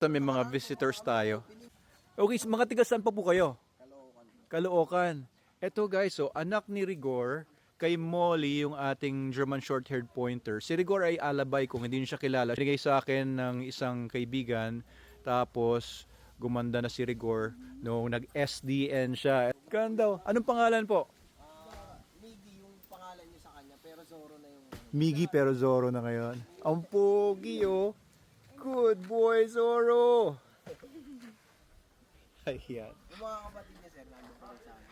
May mga visitors tayo. Okay, mga tiga saan pa po kayo? Caloocan. Eto guys, so anak ni Rigor, kay Molly, yung ating German short-haired pointer. Si Rigor ay alabay kung hindi niyo siya kilala. Binigay sa akin ng isang kaibigan, tapos gumanda na si Rigor noong nag-SDN siya. Ganda. Anong pangalan po? Miggy yung pangalan niyo sa kanya, pero Zoro na yung... Miggy pero Zoro na ngayon. Ang pogi oh. Good boy, Zoro. Ayan. Yung mga kapatid niya, sir, nandun pa rin sa akin.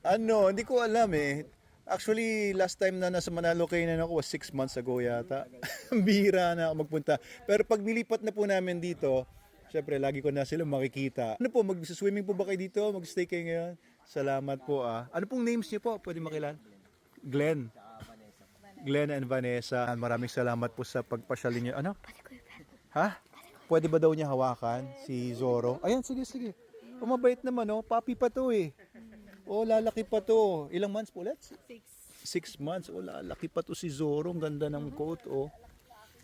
Ano, hindi ko alam eh. Actually, last time na nasa Manalo Kainan ako was 6 months ago yata. Bihira na ako magpunta. Pero pag nilipat na po namin dito, syempre, lagi ko na sila makikita. Ano po, mag-swimming po ba kayo dito? Mag-stay kayo ngayon? Salamat po ah. Ano pong names niyo po? Pwede makilala? Glenn. Glenn and Vanessa. Maraming salamat po sa pagpasyalin niyo. Ano? Ha? Pwede ba daw niya hawakan si Zoro? Ayan, sige, sige. O, mabait naman, oh. Papi pa to eh. Oh, lalaki pa to. Ilang months po ulit? 6 months. Oh, lalaki pa to si Zoro. Ang ganda ng coat, oh.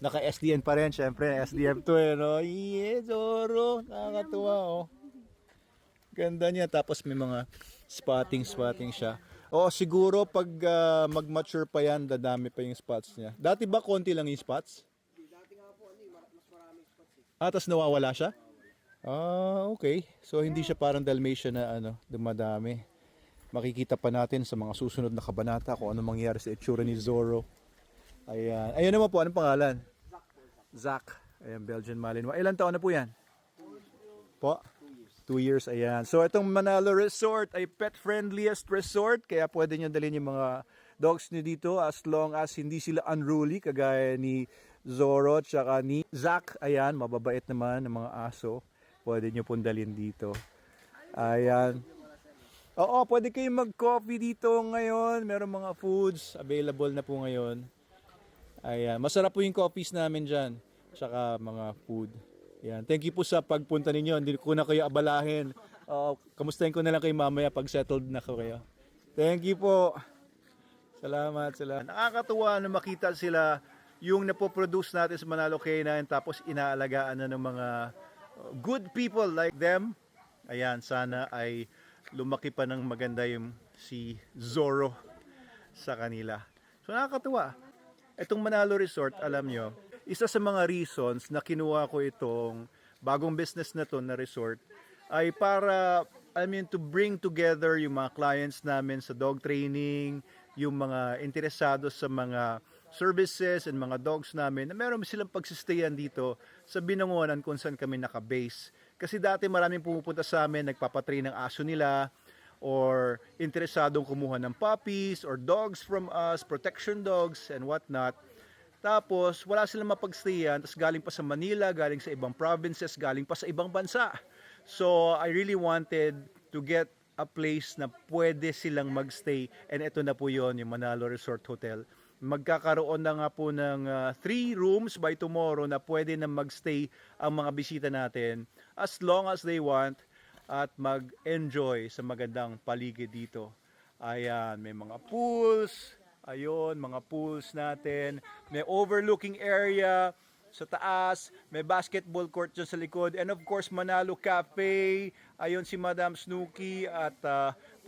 Naka-SDN pa rin, syempre. SDM to eh, no? Yeah, Zoro. Nakakatuwa, oh. Ganda niya. Tapos may mga spotting siya. Oh, siguro pag mag-mature pa yan, dadami pa yung spots niya. Dati ba konti lang yung spots? Dati nga po, mas maraming spots eh. Ah, tapos nawawala siya? Ah, okay. So, hindi siya parang Dalmatian na dumadami. Makikita pa natin sa mga susunod na kabanata kung ano mangyari sa itsura ni Zoro. Ayan. Ayan naman po, anong pangalan? Zach. Ayan, Belgian Malinois. Ilan taon na po yan? Po? 2 years, ayan. So, itong Manalo Resort ay pet-friendliest resort. Kaya pwede nyo dalhin yung mga dogs nyo dito as long as hindi sila unruly, kagaya ni Zoro tsaka ni Zach. Ayan, mababait naman ng mga aso. Pwede nyo pong dalhin dito. Ayan. Oo, pwede kayong mag-coffee dito ngayon. Meron mga foods available na po ngayon. Ayan, masarap po yung coffees namin dyan. Tsaka mga food. Ayan. Thank you po sa pagpunta ninyo. Hindi ko na kayo abalahin. Kamustahin ko na lang kayo mamaya pag settled na kayo. Thank you po. Salamat. Nakakatuwa na makita sila yung napoproduce natin sa Manalo K9 tapos inaalagaan na ng mga good people like them. Ayan, sana ay lumaki pa ng maganda yung si Zoro sa kanila. So nakakatuwa. Itong Manalo Resort, alam nyo, isa sa mga reasons na kinuha ko itong bagong business na to na resort ay para, to bring together yung mga clients namin sa dog training, yung mga interesado sa mga services and mga dogs namin na meron silang pagsistayan dito sa Binangonan kung saan kami nakabase. Kasi dati maraming pumupunta sa amin, nagpapatrain ng aso nila or interesadong kumuha ng puppies or dogs from us, protection dogs and whatnot. Tapos, wala silang mapagstayan. Tapos galing pa sa Manila, galing sa ibang provinces, galing pa sa ibang bansa. So, I really wanted to get a place na pwede silang magstay. And ito na po yon, yung Manalo Resort Hotel. Magkakaroon na nga po ng 3 rooms by tomorrow na pwede na magstay ang mga bisita natin as long as they want at mag-enjoy sa magandang paligid dito. Ayan, may mga pools. Ayun, mga pools natin. May overlooking area sa taas. May basketball court dyan sa likod. And of course, Manalo Cafe. Ayun si Madam Snooki. At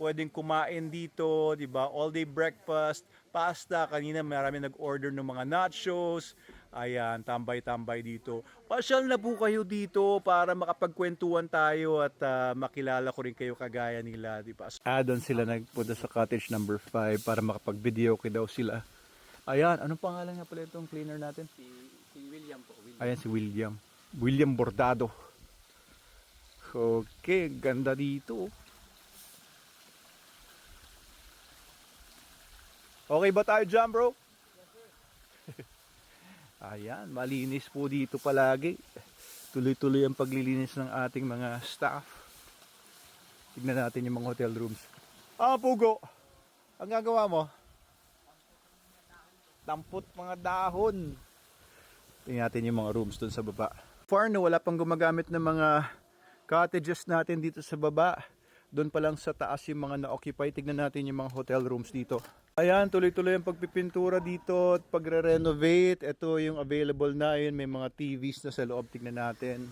pwedeng kumain dito. Diba? All day breakfast. Pasta. Kanina marami nag-order ng mga nachos. Ayan, tambay-tambay dito. Pasyal na po kayo dito para makapagkwentuhan tayo at makilala ko rin kayo kagaya nila, di ba? Doon sila nagpunta sa cottage number 5 para makapag-video ko daw sila. Ayan, anong pangalan nga pala itong cleaner natin? Si William po. Ayan, si William. William Bordado. Okay, ganda dito. Okay ba tayo dyan, bro? Ayan, malinis po dito palagi. Tuloy-tuloy ang paglilinis ng ating mga staff. Tignan natin yung mga hotel rooms. Pugo! Ang gagawa mo? Tampot mga dahon. Tingnan natin yung mga rooms dun sa baba. Far na wala pang gumagamit ng mga cottages natin dito sa baba. Doon pa lang sa taas yung mga na-occupy. Tignan natin yung mga hotel rooms dito. Ayan, tuloy-tuloy ang pagpipintura dito at pagre-renovate. Ito yung available na. Ayun, may mga TVs na sa loob. Tignan natin.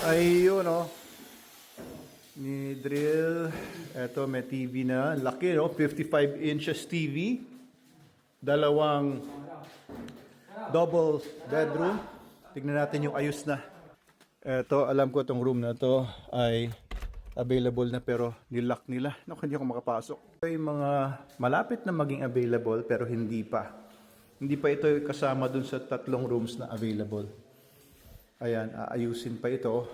Ayun, oh. Ni drill. Eto, may TV na. Laki, no? 55 inches TV. Dalawang double bedroom. Tignan natin yung ayos na. Eto, alam ko itong room na to ay available na pero nilock nila. Naku, hindi ako makapasok. Ito yung mga malapit na maging available pero hindi pa. Hindi pa ito kasama dun sa 3 rooms na available. Ayan, aayusin pa ito.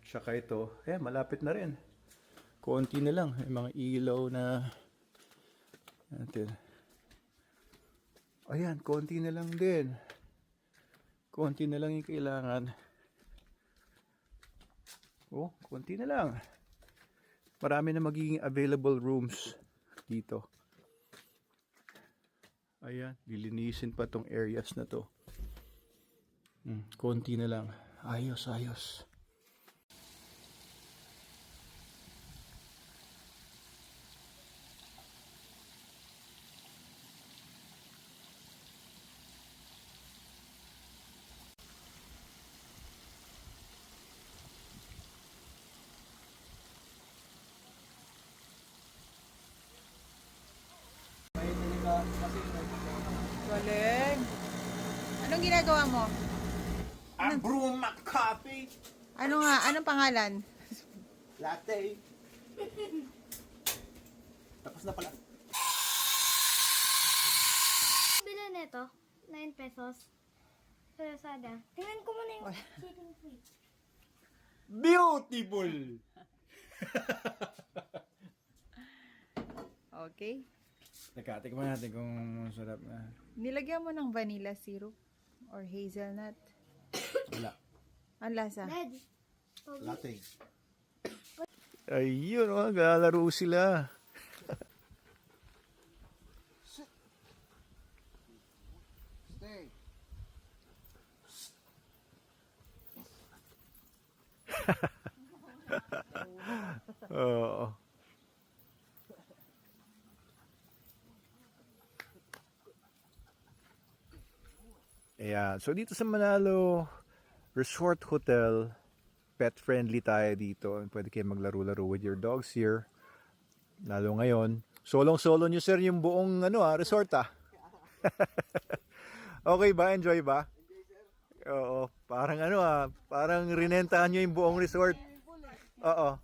Tsaka ito, malapit na rin. Konti na lang. May mga ilaw na natin. Ayan, konti na lang din. Konti na lang yung kailangan. Oh, konti na lang. Marami na magiging available rooms dito. Ayan, lilinisin pa tong areas na to. Konti na lang. Ayos, ayos. Galing. Anong ginagawa mo? I'm brewing my coffee. Ano nga? Anong pangalan? Latte. Tapos na pala. Bili nito, 9 pesos. Sa Lazada. Tingnan ko muna yung shipping fee. Beautiful! Okay. Teka, tikman natin kung masarap na. Nilagyan mo ng vanilla syrup or hazelnut. Wala. Ang lasa? Red. Latte. Ayun, naglalaro sila. Stay. Oo. Ayan. So, dito sa Manalo Resort Hotel, pet-friendly tayo dito. Pwede kayo maglaro-laro with your dogs here. Lalo ngayon. Solong-solo nyo, sir, yung buong resort, Okay ba? Enjoy ba? Oo. Parang parang rinentahan nyo yung buong resort. Oo.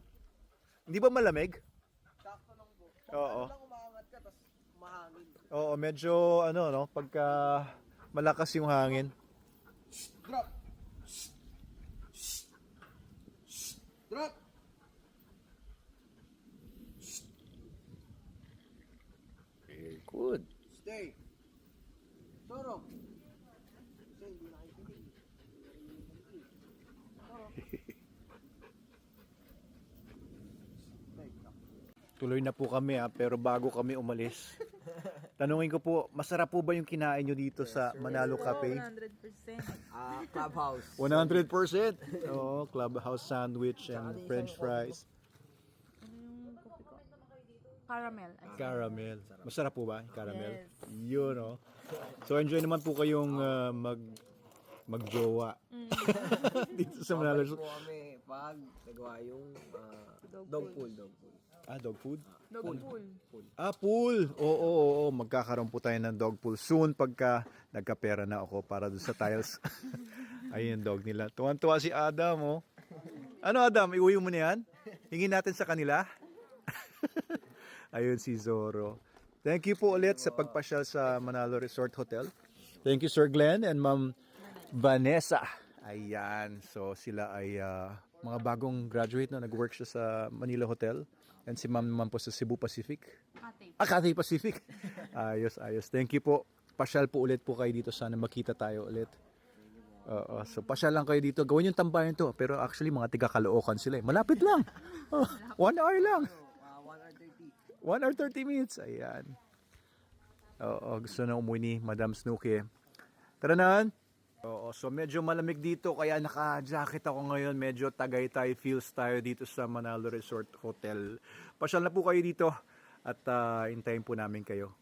Hindi ba malamig? Sakto lang po. Oo. Lang umaangat ka, tapos mahangin. Oo, medyo pagka malakas yung hangin. Drop. Drop. Very good. Stay. Soro. Kasi hindi nakikinig. Tuloy na po kami pero bago kami umalis, tanungin ko po, masarap po ba yung kinain nyo dito sa Manalo Cafe? 100%. Clubhouse. 100%. Oo, clubhouse sandwich and french fries. Caramel. Caramel. Masarap po ba yung caramel? Yes. Yun, oh. So enjoy naman po kayong magjowa dito sa Manalo. Po kami pag nagawa yung dog pool. Dog food? Dog pool. Pool. Oo. Magkakaroon po tayo ng dog pool soon pagka nagkapera na ako para doon sa tiles. Ayun yung dog nila. Tuwan-tuwa si Adam, oh. Ano, Adam? Iuwi mo na yan? Hingin natin sa kanila? Ayun si Zorro. Thank you po ulit sa pagpasyal sa Manalo Resort Hotel. Thank you, Sir Glenn and Ma'am Vanessa. Ayan. So, sila ay mga bagong graduate na nag-work siya sa Manila Hotel. And si Ma'am naman po sa Cebu Pacific. Cathay Pacific. Ayos. Thank you po. Pasyal po ulit po kayo dito. Sana makita tayo ulit. So, pasyal lang kayo dito. Gawin yung tambayan to. Pero actually, mga tiga-Caloocan sila. Malapit lang. 1 hour lang. 1 hour 30 minutes. Ayan. Gusto na umuwi ni Madam Snooki. Tara na. So medyo malamig dito kaya naka-jacket ako ngayon. Medyo Tagaytay feels tayo dito sa Manalo Resort Hotel. Pasyal na po kayo dito at hintayin po namin kayo.